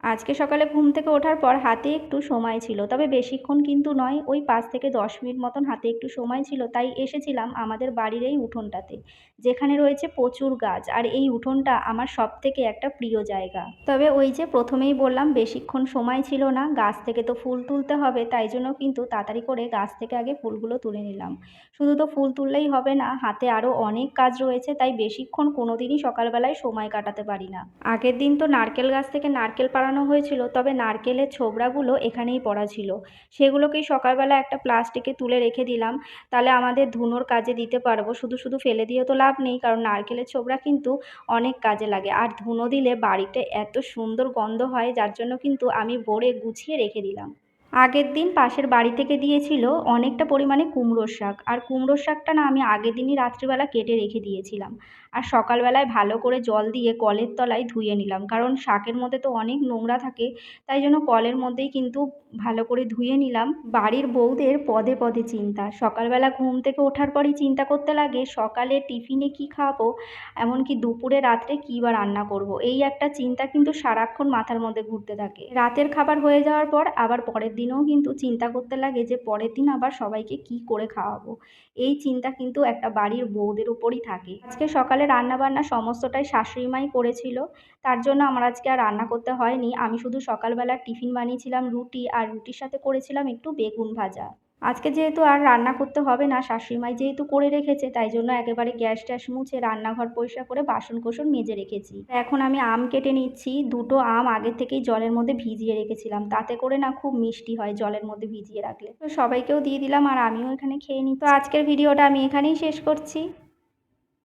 আজকে সকালে ঘুম থেকে ওঠার পর হাতে একটু সময় ছিল, তবে বেশিক্ষণ কিন্তু নয়, ওই 5 থেকে 10 মিনিট মতন হাতে একটু সময় ছিল, তাই এসেছিলাম আমাদের বাড়ির এই উঠোনটাতে, যেখানে রয়েছে প্রচুর গাছ। আর এই উঠোনটা আমার সবথেকে একটা প্রিয় জায়গা। তবে ওই যে প্রথমেই বললাম বেশিক্ষণ সময় ছিল না, গাছ থেকে তো ফুল তুলতে হবে, তাই জন্য কিন্তু তাড়াতাড়ি করে গাছ থেকে আগে ফুলগুলো তুলে নিলাম। শুধু তো ফুল তুললেই হবে না, হাতে আরও অনেক কাজ রয়েছে, তাই বেশিক্ষণ কোনোদিনই সকালবেলায় সময় কাটাতে পারি না। আগের দিন তো নারকেল গাছ থেকে নারকেল পাড়ানো হয়েছিল, তবে নারকেলের ছোবড়াগুলো এখানেই পড়া ছিল। সেগুলোকেই সকালবেলা একটা প্লাস্টিকে তুলে রেখে দিলাম, তাহলে আমাদের ধুনোর কাজে দিতে পারবো। শুধু শুধু ফেলে দিয়ে তো লাভ নেই, কারণ নারকেলের ছোবড়া কিন্তু অনেক কাজে লাগে। আর ধুনো দিলে বাড়িতে এত সুন্দর গন্ধ হয়, যার জন্য কিন্তু আমি ভরে গুছিয়ে রেখে দিলাম। আগের দিন পাশের বাড়ি থেকে দিয়েছিল অনেকটা পরিমাণে কুমড়োর শাক, আর কুমড়োর শাকটা না আমি আগের দিনই রাত্রিবেলা কেটে রেখে দিয়েছিলাম। আর সকালবেলায় ভালো করে জল দিয়ে কলের তলায় ধুয়ে নিলাম, কারণ শাকের মধ্যে তো অনেক নোংরা থাকে, তাই জন্য কলের মধ্যেই কিন্তু ভালো করে ধুয়ে নিলাম। বাড়ির বউদের পদে পদে চিন্তা, সকালবেলা ঘুম থেকে ওঠার পরই চিন্তা করতে লাগে সকালে টিফিনে কি খাবো, এমনকি দুপুরে রাত্রে কী বা রান্না করব। এই একটা চিন্তা কিন্তু সারাক্ষণ মাথার মধ্যে ঘুরতে থাকে। রাতের খাবার হয়ে যাওয়ার পর আবার পরের দিনেও কিন্তু চিন্তা করতে লাগে যে পরের দিন আবার সবাইকে কি করে খাওয়াবো। এই চিন্তা কিন্তু একটা বাড়ির বউদের উপরই থাকে। আজকে সকালে রান্নাবান্না সমস্তটাই শাশুড়ি মাই করেছিল, তার জন্য আমার আজকে আর রান্না করতে হয়নি। আমি শুধু সকালবেলা টিফিন বানিয়েছিলাম রুটি, আর রুটির সাথে করেছিলাম একটু বেগুন ভাজা। আজকে যেহেতু আর রান্না করতে হবে না, শাশুড়িমাই যেহেতু করে রেখেছে, তাই জন্য একেবারে গ্যাস ট্যাস মুছে রান্নাঘর পরিষ্কার করে বাসন কোসন মেজে রেখেছি। এখন আমি আম কেটে নিচ্ছি। দুটো আম আগে থেকেই জলের মধ্যে ভিজিয়ে রেখেছিলাম, তাতে করে না খুব মিষ্টি হয় জলের মধ্যে ভিজিয়ে রাখলে। তো সবাইকেও দিয়ে দিলাম, আর আমিও এখানে খেয়ে নিই। তো আজকের ভিডিওটা আমি এখানেই শেষ করছি।